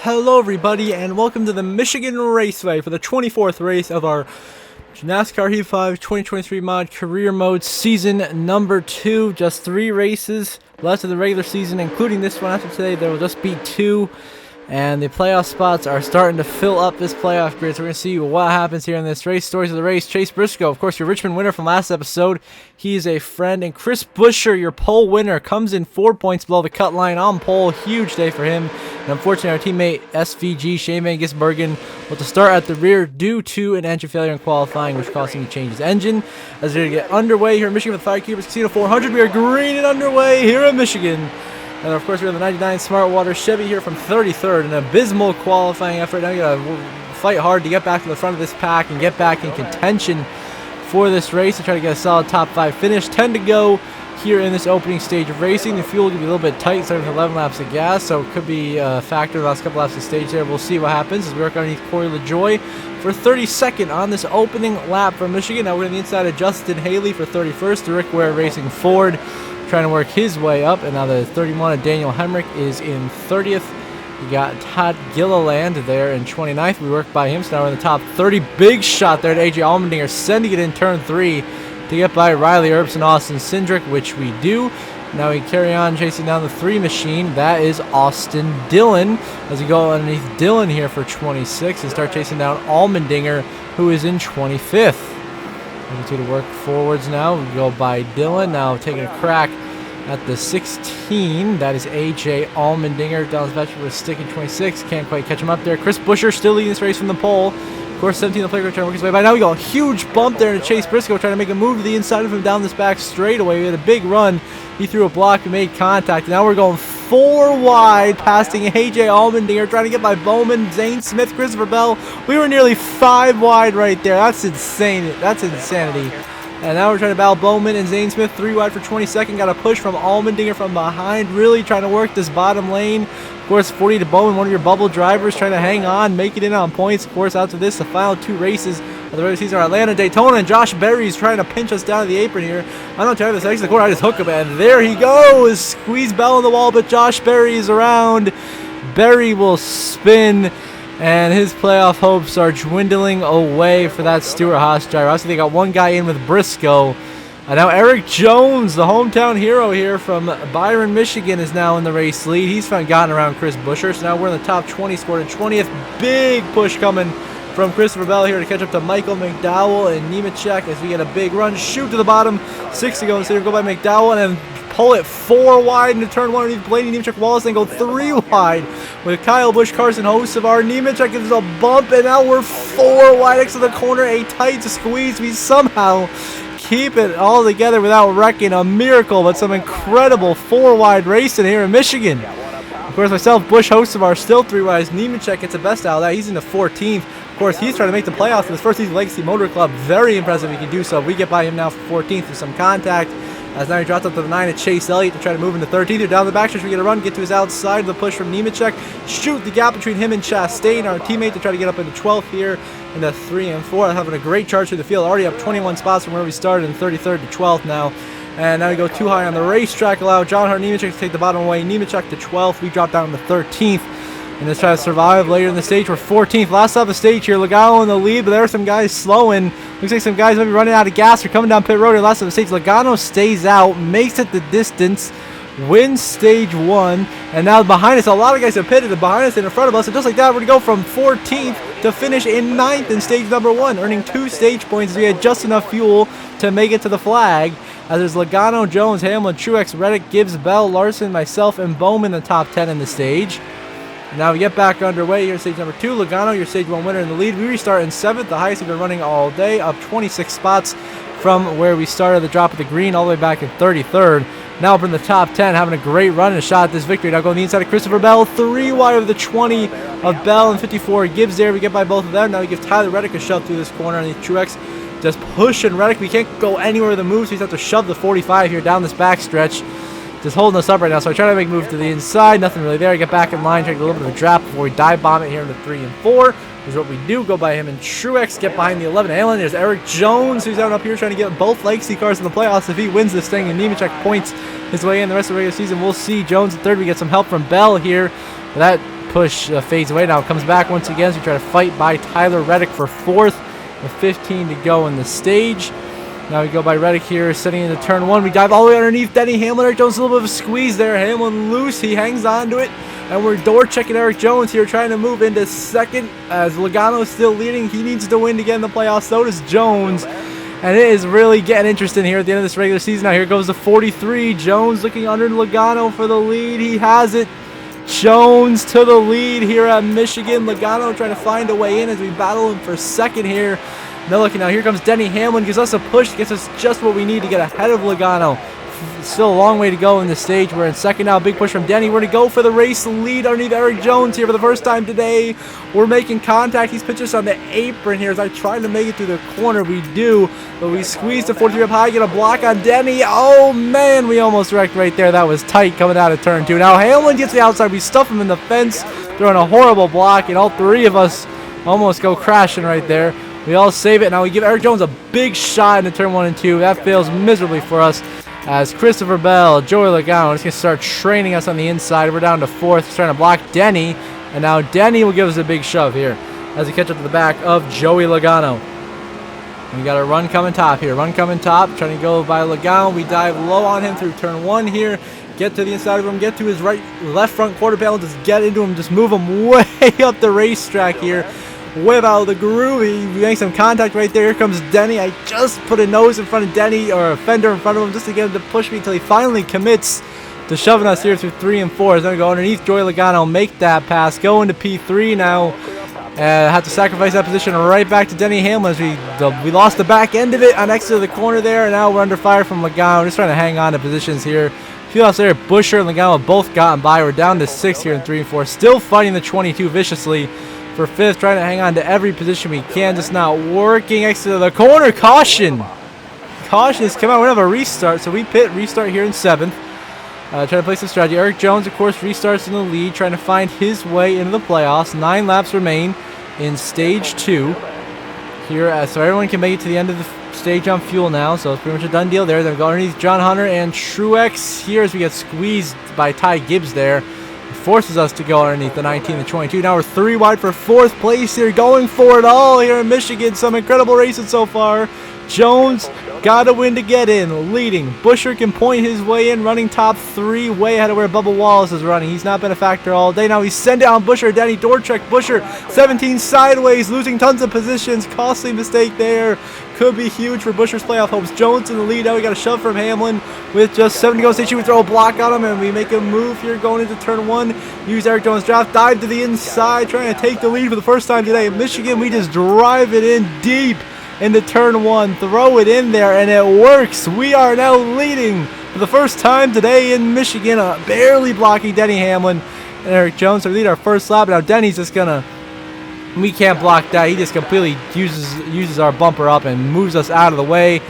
Hello everybody and welcome to the Michigan Raceway for the 24th race of our NASCAR Heat 5 2023 mod career mode season number 2. Just 3 races left of the regular season, including this one. After today there will just be 2, and the playoff spots are starting to fill up this playoff grid, so we're going to see what happens here in this race. Stories of the race: Chase Briscoe, of course, your Richmond winner from last episode. He's a friend. And Chris Buescher, your pole winner, comes in 4 points below the cut line on pole. Huge day for him. And unfortunately, our teammate SVG, Shane Van Gisbergen, will have to start at the rear due to an engine failure in qualifying, which caused him to change his engine. As we're going to get underway here in Michigan with the Firecubers Casino 400, we are green and underway here in Michigan. And of course, we have the 99 Smart Water Chevy here from 33rd. An abysmal qualifying effort. Now we got to fight hard to get back to the front of this pack and get back in contention for this race to try to get a solid top 5 finish. 10 to go here in this opening stage of racing. The fuel could be a little bit tight, starting with 11 laps of gas, so it could be a factor the last couple laps of stage there. We'll see what happens as we work underneath Corey LaJoy for 32nd on this opening lap for Michigan. Now we're on the inside of Justin Haley for 31st. The Rick Ware Racing Ford trying to work his way up, and now the 31 of Daniel Hemrick is in 30th. You got Todd Gilliland there in 29th. We work by him, so now we're in the top 30. Big shot there at AJ Allmendinger, sending it in turn 3 to get by Riley Earps and Austin Cindric, which we do. Now we carry on chasing down the 3 machine. That is Austin Dillon, as we go underneath Dillon here for 26 and start chasing down Allmendinger, who is in 25th. We continue to work forwards now. We go by Dillon, now taking a crack at the 16. That is AJ Allmendinger. Dallas Vetcher with stick in 26. Can't quite catch him up there. Chris Buescher still leading this race from the pole. Of course, 17 the playground trying to work his way by. Now we got a huge bump there to Chase Briscoe, trying to make a move to the inside of him down this back straightaway. We had a big run. He threw a block and made contact. Now we're going 4 wide, passing AJ Allmendinger, trying to get by Bowman, Zane Smith, Christopher Bell. We were nearly 5 wide right there. That's insane. That's insanity. And now we're trying to battle Bowman and Zane Smith 3 wide for 22nd. Got a push from Allmendinger from behind, really trying to work this bottom lane. Of course, 40 to Bowman, one of your bubble drivers, trying to hang on, make it in on points. Of course, after this, the final 2 races of the regular season are Atlanta, Daytona, and Josh Berry's trying to pinch us down to the apron here. I'm not trying to exit the corner, I just hook him, and there he goes. Squeeze Bell in the wall, but Josh Berry is around. Berry will spin, and his playoff hopes are dwindling away for that Stewart-Haas driver. Obviously, they got one guy in with Briscoe. And now Eric Jones, the hometown hero here from Byron, Michigan, is now in the race lead. He's gotten around Chris Buescher, so now we're in the top 20, scored in 20th. Big push coming from Christopher Bell here to catch up to Michael McDowell and Nemechek as we get a big run. Shoot to the bottom, 6 to go instead of go by McDowell, and then pull it 4 wide into turn 1 underneath Blaney, Nemechek, Wallace, and go 3 wide with Kyle Busch, Carson Hocevar. Nemechek gives us a bump, and now we're 4 wide next to the corner. A tight squeeze. We somehow keep it all together without wrecking. A miracle, but some incredible 4 wide racing here in Michigan. Of course, myself, Busch, Hocevar still 3 wide. Nemechek gets the best out of that. He's in the 14th. Of course, he's trying to make the playoffs in his first season Legacy Motor Club. Very impressive he can do so. We get by him now for 14th with some contact. As now he drops up to the 9 at Chase Elliott to try to move into 13th. Here down the backstretch, we get a run, get to his outside, the push from Nemechek. Shoot the gap between him and Chastain, our teammate, to try to get up into 12th here in the 3 and 4. Having a great charge through the field. Already up 21 spots from where we started in 33rd to 12th now. And now we go too high on the racetrack. Allow John Hart Nemechek to take the bottom away. Nemechek to 12th. We drop down to 13th. And let's try to survive later in the stage. We're 14th. Last stop of the stage here. Logano in the lead, but there are some guys slowing. Looks like some guys might be running out of gas or coming down pit road here. Last stop of the stage. Logano stays out, makes it the distance, wins stage 1. And now behind us, a lot of guys have pitted behind us and in front of us. And just like that, we're going to go from 14th to finish in 9th in stage number 1, earning 2 stage points. We had just enough fuel to make it to the flag. As there's Logano, Jones, Hamlin, Truex, Reddick, Gibbs, Bell, Larson, myself, and Bowman in the top 10 in the stage. Now we get back underway here in stage number 2. Logano, your stage 1 winner in the lead. We restart in 7th, the highest we've been running all day, up 26 spots from where we started the drop of the green all the way back in 33rd. Now up in the top 10, having a great run and a shot at this victory. Now going the inside of Christopher Bell, 3 wide of the 20 of Bell and 54 Gibbs there. We get by both of them. Now we give Tyler Reddick a shove through this corner underneath Truex. Just pushing Reddick. We can't go anywhere with the move, so he's have to shove the 45 here down this backstretch. Just holding us up right now, so I try to make a move to the inside. Nothing really there. I get back in line, try to get a little bit of a drop before we dive bomb it here into 3 and 4. Is what we do. Go by him and Truex. Get behind the 11 Allen. There's Eric Jones, who's down up here trying to get both legacy cars in the playoffs. If he wins this thing and Nemechek points his way in the rest of the regular season, we'll see. Jones in 3rd. We get some help from Bell here. That push fades away. Now comes back once again, so we try to fight by Tyler Reddick for 4th with 15 to go in the stage. Now we go by Reddick here, setting into turn 1. We dive all the way underneath Denny Hamlin. Eric Jones, a little bit of a squeeze there. Hamlin loose, he hangs on to it. And we're door checking Eric Jones here, trying to move into 2nd as Logano is still leading. He needs to win to get in the playoffs. So does Jones. And it is really getting interesting here at the end of this regular season. Now here goes the 43. Jones looking under Logano for the lead. He has it. Jones to the lead here at Michigan. Logano trying to find a way in as we battle him for 2nd here. Now looking, now here comes Denny Hamlin, gives us a push, gets us just what we need to get ahead of Logano. Still a long way to go in this stage. We're in 2nd now. Big push from Denny. We're going to go for the race lead underneath Eric Jones here for the first time today. We're making contact. He's pitched us on the apron here as I try to make it through the corner. We do, but we squeeze the 43 up high, get a block on Denny. Oh, man, we almost wrecked right there. That was tight coming out of turn 2. Now Hamlin gets the outside. We stuff him in the fence, throwing a horrible block, and all 3 of us almost go crashing right there. We all save it. Now we give Eric Jones a big shot into turn 1 and 2. That fails miserably for us as Christopher Bell, Joey Logano is going to start training us on the inside. We're down to 4th. He's trying to block Denny. And now Denny will give us a big shove here as he catches up to the back of Joey Logano. We got a run coming top here. Run coming top. Trying to go by Logano. We dive low on him through turn 1 here. Get to the inside of him. Get to his left front quarter panel. Just get into him. Just move him way up the racetrack here. Whip out of the groove. We make some contact right there. Here comes Denny. I just put a nose in front of Denny, or a fender in front of him, just to get him to push me until he finally commits to shoving us here through 3 and 4. He's going to go underneath Joey Logano, make that pass, go into P3 now. Have to sacrifice that position right back to Denny Hamlin as we lost the back end of it on exit of the corner there, and now we're under fire from Logano. Just trying to hang on to positions here. A few outs there, Busher and Logano have both gotten by. We're down to 6 here in 3 and 4. Still fighting the 22 viciously for 5th, trying to hang on to every position we can, just not working. Exit of the corner, caution. Caution has come out. We have a restart, so we restart here in 7th. Trying to play some strategy. Eric Jones, of course, restarts in the lead, trying to find his way into the playoffs. 9 laps remain in stage 2 here, so everyone can make it to the end of the stage on fuel now, so it's pretty much a done deal there. Then we go underneath John Hunter and Truex here as we get squeezed by Ty Gibbs there. Forces us to go underneath the 19 and 22. Now we're 3 wide for 4th place here, going for it all here in Michigan. Some incredible racing so far. Jones got to win to get in, leading. Busher can point his way in, running top 3, way ahead of where Bubba Wallace is running. He's not been a factor all day. Now we send down Busher. Danny Dorcheck. Busher 17 sideways, losing tons of positions. Costly mistake there. Could be huge for Busher's playoff hopes. Jones in the lead. Now we got a shove from Hamlin with just 7 to go stage 2. We throw a block on him and we make a move here going into turn 1. Use Eric Jones' draft. Dive to the inside, trying to take the lead for the first time today. In Michigan, we just drive it in deep into turn 1. Throw it in there and it works. We are now leading for the first time today in Michigan. Barely blocking Denny Hamlin and Eric Jones. So we lead our first lap. Now Denny's just going to... We can't block that. He just completely uses our bumper up and moves us out of the way.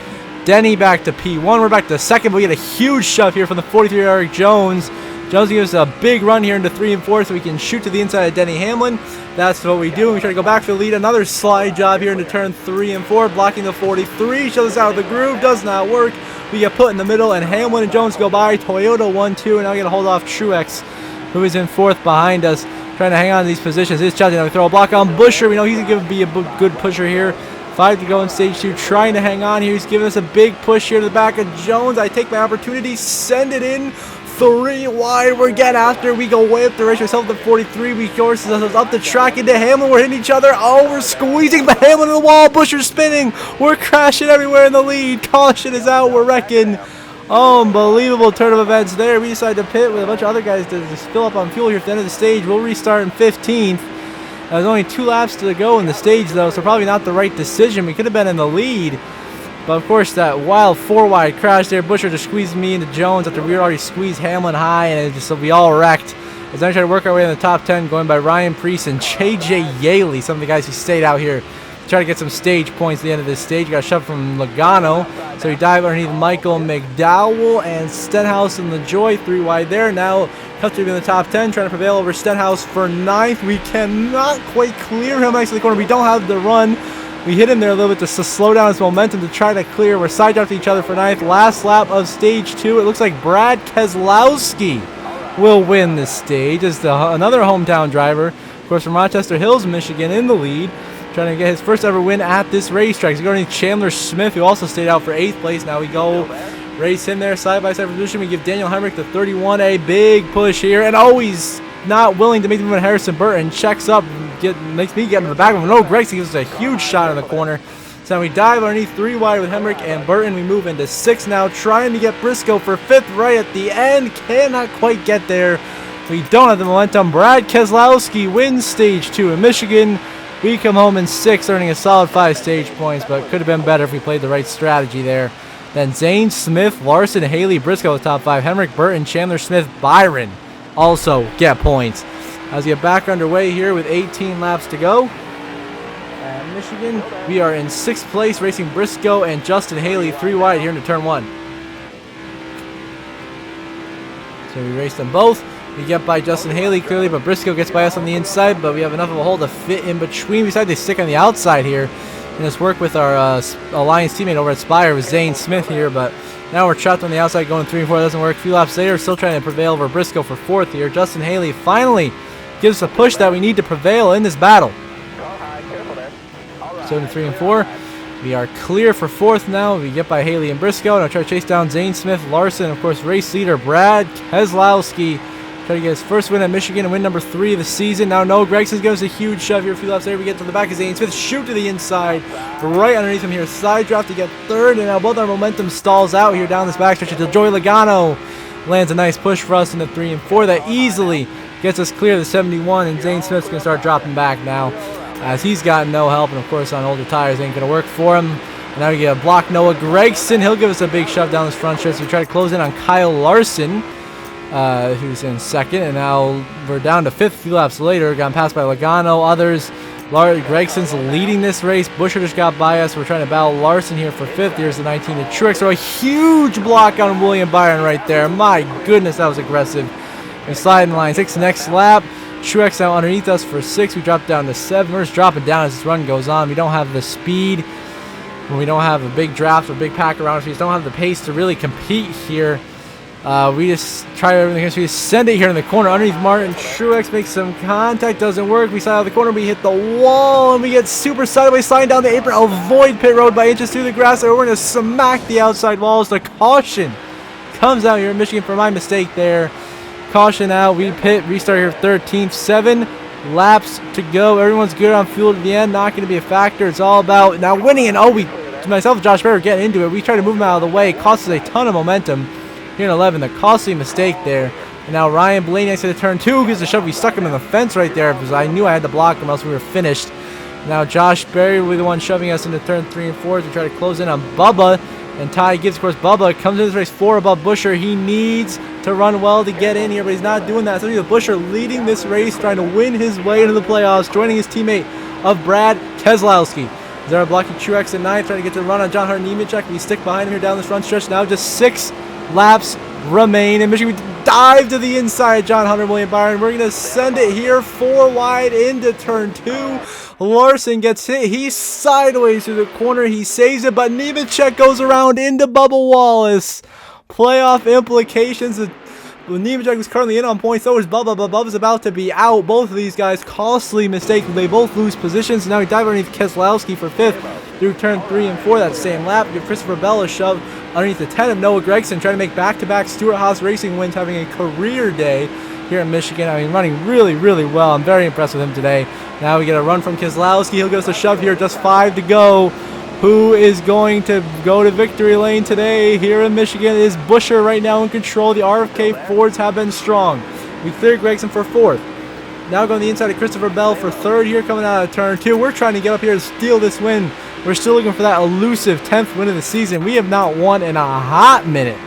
Denny back to P1. We're back to 2nd, but we get a huge shove here from the 43 Eric Jones. Jones gives us a big run here into 3 and 4 so we can shoot to the inside of Denny Hamlin. That's what we do. We try to go back for the lead. Another slide job here into turn 3 and 4, blocking the 43. Shows us out of the groove. Does not work. We get put in the middle, and Hamlin and Jones go by. Toyota 1-2, and now we got to hold off Truex, who is in 4th behind us. Trying to hang on to these positions. It's challenging. We throw a block on Busher. We know he's going to be a good pusher here. 5 to go in stage 2. Trying to hang on here. He's giving us a big push here to the back of Jones. I take my opportunity. Send it in. 3 wide. We're getting after. We go way up the race. Ourselves to 43. We force ourselves up the track into Hamlin. We're hitting each other. Oh, we're squeezing the Hamlin to the wall. Busher spinning. We're crashing everywhere in the lead. Caution is out. We're wrecking. Unbelievable turn of events there. We decide to pit with a bunch of other guys to just fill up on fuel here at the end of the stage. We'll restart in 15th. There's only 2 laps to go in the stage, though, so probably not the right decision. We could have been in the lead. But, of course, that wild 4-wide crash there. Busher just squeezed me into Jones after we already squeezed Hamlin high, and so we all wrecked. As I try to work our way in the top 10, going by Ryan Priest and J.J. Yaley, some of the guys who stayed out here. Try to get some stage points at the end of this stage. Got a shove from Logano. So we dive underneath Michael McDowell and Stenhouse and LaJoy. 3 wide there. Now Custer in the top 10. Trying to prevail over Stenhouse for 9th. We cannot quite clear him next to the corner. We don't have the run. We hit him there a little bit to slow down his momentum to try to clear. We're side drafting each other for 9th. Last lap of stage 2. It looks like Brad Keselowski will win this stage. As another hometown driver, of course, from Rochester Hills, Michigan, in the lead, trying to get his first ever win at this racetrack. He's going to Chandler Smith, who also stayed out for 8th place. Now we go race him there side by side position. We give Daniel Hemrick the 31 a big push here, and he's not willing to make the move. Harrison Burton checks up, makes me get into the back of him. No, Gregson gives us a huge shot in the corner. So now we dive underneath 3 wide with Hemrick and Burton. We move into 6 now, trying to get Briscoe for 5th right at the end. Cannot quite get there. We don't have the momentum. Brad Keselowski wins stage 2 in Michigan. We come home in 6th, earning a solid 5 stage points, but could have been better if we played the right strategy there. Then Zane, Smith, Larson, Haley, Briscoe the top 5. Hemrick, Burton, Chandler Smith, Byron also get points. As we get back underway here with 18 laps to go. At Michigan, we are in 6th place, racing Briscoe and Justin Haley 3 wide here into turn 1. So we race them both. We get by Justin Haley clearly, but Briscoe gets by us on the inside, but we have enough of a hole to fit in between. We decide to stick on the outside here and just work with our Alliance teammate over at Spire with Zane Smith here, but now we're trapped on the outside going 3 and 4. It doesn't work. A few laps later, still trying to prevail over Briscoe for 4th here. Justin Haley finally gives us a push that we need to prevail in this battle. 3 and 4. We are clear for 4th now. We get by Haley and Briscoe, and I'll try to chase down Zane Smith, Larson, of course, race leader Brad Keselowski. Try to get his first win at Michigan and win number 3 of the season. Now Noah Gregson's gives us a huge shove here. A few laps later, we get to the back of Zane Smith, shoot to the inside, right underneath him here. Side draft to get 3rd, and now both our momentum stalls out here down this backstretch until Joey Logano lands a nice push for us in the 3 and 4 that easily gets us clear of the 71, and Zane Smith's going to start dropping back now as he's got no help, and of course on older tires ain't going to work for him. And now we get a block Noah Gregson. He'll give us a big shove down this front stretch. We try to close in on Kyle Larson, who's in 2nd, and now we're down to 5th a few laps later. Gotten passed by Logano, others. Gregson's leading this race. Busher just got by us. We're trying to battle Larson here for 5th. Here's the 19 to Truex. So a huge block on William Byron right there. My goodness, that was aggressive. We slide in line 6 next lap. Truex out underneath us for 6. We drop down to 7. We're just dropping down as this run goes on. We don't have the speed. When we don't have a big draft or big pack around us, we just don't have the pace to really compete here. We just try everything. So we just send it here in the corner underneath Martin Truex, makes some contact, doesn't work. We slide out of the corner, we hit the wall, and we get super sideways, sliding down the apron. Avoid pit road by inches through the grass, and we're going to smack the outside walls. The caution comes out here in Michigan for my mistake there. Caution out, we pit, restart here 13th, 7 laps to go. Everyone's good on fuel to the end, not going to be a factor. It's all about now winning, and myself and Josh Berry getting into it. We try to move him out of the way, costs us a ton of momentum here in 11. The costly mistake there. And now Ryan Blaney next to the turn 2 gives a shove. We stuck him in the fence right there because I knew I had to block him else we were finished. Now Josh Berry will be the one shoving us into turn 3 and 4 to try to close in on Bubba. And Ty Gibbs, of course, Bubba comes in this race 4 above Busher. He needs to run well to get in here, but he's not doing that. So the Busher leading this race, trying to win his way into the playoffs, joining his teammate of Brad Keselowski. Zara blocking Truex at 9th, trying to get to the run on John Hart Nemechek. We stick behind him here down this front stretch. Now just 6 laps remain. And Michigan, we dive to the inside. John Hunter, William Byron. We're going to send it here 4 wide into turn 2. Larson gets hit. He's sideways through the corner. He saves it, but Nemechek goes around into Bubba Wallace. Playoff implications. Nemechek was currently in on points. So is Bubba, but Bubba's about to be out. Both of these guys costly mistakes. They both lose positions. Now we dive underneath Keselowski for 5th through turn 3 and 4 that same lap. Give Christopher Bell a shove underneath the 10 of Noah Gregson, trying to make back-to-back Stewart-Haas Racing wins, having a career day here in Michigan. I mean, running really, really well. I'm very impressed with him today. Now we get a run from Keselowski. He'll give us a shove here. Just 5 to go. Who is going to go to victory lane today here in Michigan is Busher right now in control. The RFK Fords have been strong. We cleared Gregson for 4th. Now going to the inside of Christopher Bell for 3rd here coming out of turn 2. We're trying to get up here to steal this win. We're still looking for that elusive 10th win of the season. We have not won in a hot minute.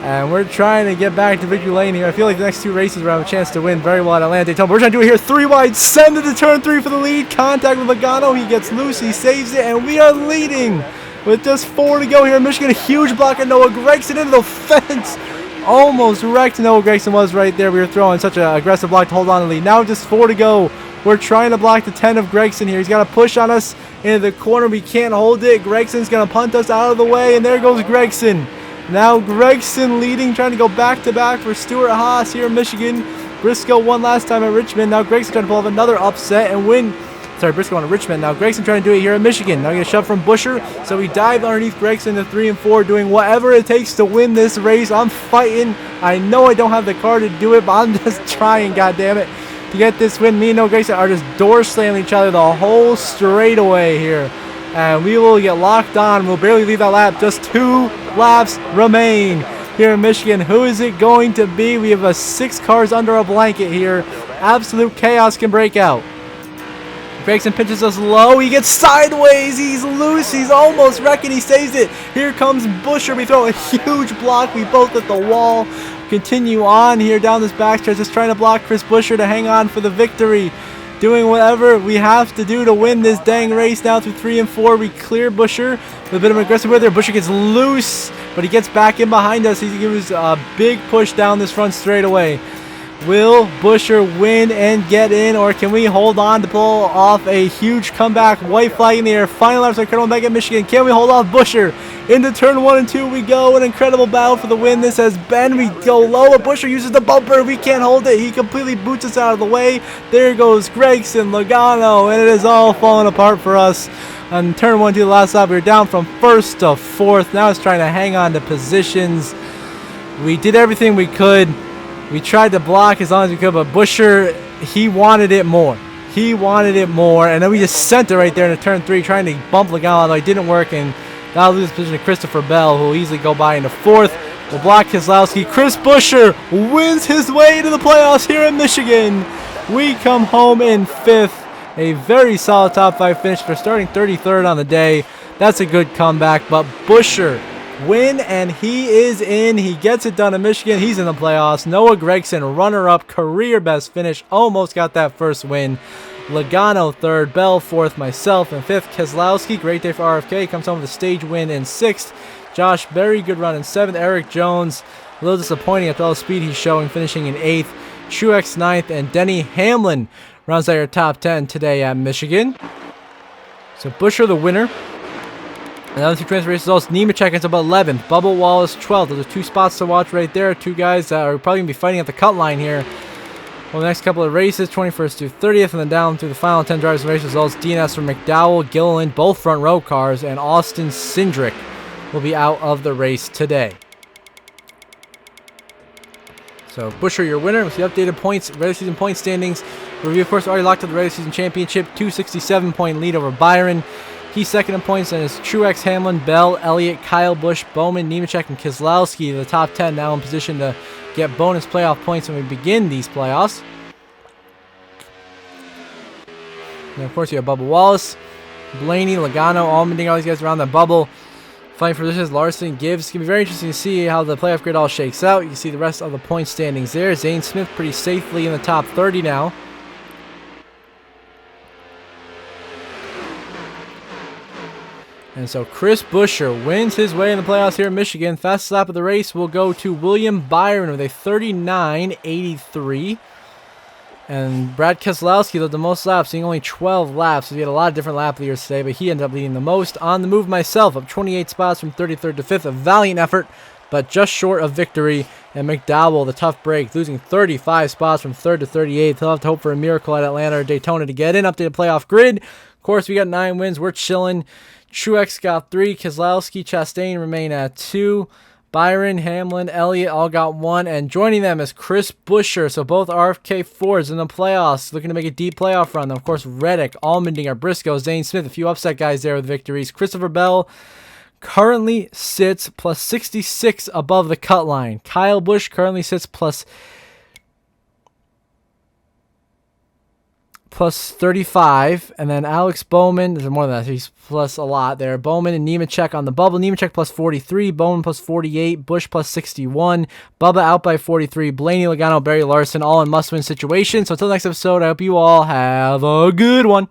And we're trying to get back to victory lane here. I feel like the next 2 races we're have a chance to win very well at Atlanta Daytona. We're trying to do it here 3 wide. Send it to turn 3 for the lead. Contact with Logano. He gets loose. He saves it. And we are leading with just 4 to go here in Michigan. A huge block of Noah Gregson into the fence. Almost wrecked Noah Gregson was right there. We were throwing such an aggressive block to hold on to the lead. Now just 4 to go. We're trying to block the 10 of Gregson here. He's got a push on us into the corner. We can't hold it. Gregson's going to punt us out of the way. And there goes Gregson. Now Gregson leading, trying to go back-to-back for Stuart Haas here in Michigan. Briscoe won last time at Richmond. Now Gregson trying to pull off another upset and win. Sorry, Briscoe won at Richmond. Now Gregson trying to do it here in Michigan. Now he gets shoved from Busher. So he dived underneath Gregson to 3 and 4, doing whatever it takes to win this race. I'm fighting. I know I don't have the car to do it, but I'm just trying, goddammit, to get this win. Me and No Gregson are just door slamming each other the whole straightaway here. And we will get locked on. We'll barely leave that lap. Just 2 laps remain here in Michigan. Who is it going to be? We have 6 cars under a blanket here. Absolute chaos can break out. Gregson pinches us low. He gets sideways. He's loose. He's almost wrecking. He saves it. Here comes Busher. We throw a huge block. We both hit the wall. Continue on here down this backstretch, just trying to block Chris Busher to hang on for the victory. Doing whatever we have to do to win this dang race now through 3 and 4. We clear Busher with a bit of an aggressive weather. Busher gets loose, but he gets back in behind us. He gives a big push down this front straightaway. Will Busher win and get in, or can we hold on to pull off a huge comeback? White flag in the air. Final laps are coming back at Michigan. Can we hold off Busher? Into turn 1 and 2 we go. An incredible battle for the win. This has been. We go low, but Busher uses the bumper. We can't hold it. He completely boots us out of the way. There goes Gregson, Logano, and it is all falling apart for us. On turn 1 to the last lap, we were down from 1st to 4th. Now it's trying to hang on to positions. We did everything we could. We tried to block as long as we could, but Busher, he wanted it more. He wanted it more, and then we just sent it right there into turn 3, trying to bump Logano, although it didn't work, and that'll lose position to Christopher Bell, who will easily go by into 4th. We'll block Keselowski. Chris Busher wins his way to the playoffs here in Michigan. We come home in 5th. A very solid top 5 finish for starting 33rd on the day. That's a good comeback, but Busher win, and he is in. He gets it done in Michigan. He's in the playoffs. Noah Gregson, runner-up, career best finish. Almost got that first win. Logano 3rd, Bell 4th, myself in 5th. Keselowski, great day for RFK, comes home with a stage win in 6th. Josh Berry, good run in 7th. Eric Jones, a little disappointing after all the speed he's showing, finishing in 8th. Truex 9th, and Denny Hamlin rounds out your top 10 today at Michigan. So Busher the winner. Another 2 transfer races results. Nemechek ends up 11th. Bubba Wallace 12th. Those are 2 spots to watch right there. 2 guys that are probably going to be fighting at the cut line here. Well, the next couple of races, 21st through 30th, and then down through the final 10 drivers and race results. DNS for McDowell, Gilliland, both front row cars, and Austin Cindric will be out of the race today. So Busher, your winner with the updated points, regular season point standings. Review, of course, already locked up the regular season championship. 267-point lead over Byron. He's second in points, and it's Truex, Hamlin, Bell, Elliott, Kyle Busch, Bowman, Nemechek, and Keselowski. The top 10 now in position to get bonus playoff points when we begin these playoffs. And of course, you have Bubba Wallace, Blaney, Logano, Allmendinger, all these guys around the bubble. Fighting for this, Larson, Gibbs. It's going to be very interesting to see how the playoff grid all shakes out. You can see the rest of the point standings there. Zane Smith pretty safely in the top 30 now. And so Chris Busher wins his way in the playoffs here in Michigan. Fastest lap of the race will go to William Byron with a 39.83. And Brad Keselowski led the most laps, seeing only 12 laps. So he had a lot of different lap leaders today, but he ended up leading the most. On the move myself, up 28 spots from 33rd to 5th. A valiant effort, but just short of victory. And McDowell, the tough break, losing 35 spots from 3rd to 38th. He'll have to hope for a miracle at Atlanta or Daytona to get in. Updated playoff grid. Of course, we got 9 wins. We're chilling. Truex got 3. Keselowski, Chastain remain at 2. Byron, Hamlin, Elliott all got 1. And joining them is Chris Busher. So both RFK Fords in the playoffs, looking to make a deep playoff run. Of course, Reddick, Allmendinger, Briscoe, Zane Smith, a few upset guys there with victories. Christopher Bell currently sits plus 66 above the cut line. Kyle Busch currently sits plus 35, and then Alex Bowman, there's more than that, he's plus a lot there. Bowman and Nemechek on the bubble. Nemechek plus 43, Bowman plus 48, Busch plus 61, Bubba out by 43, Blaney, Logano, Barry Larson, all in must-win situations. So until next episode, I hope you all have a good one.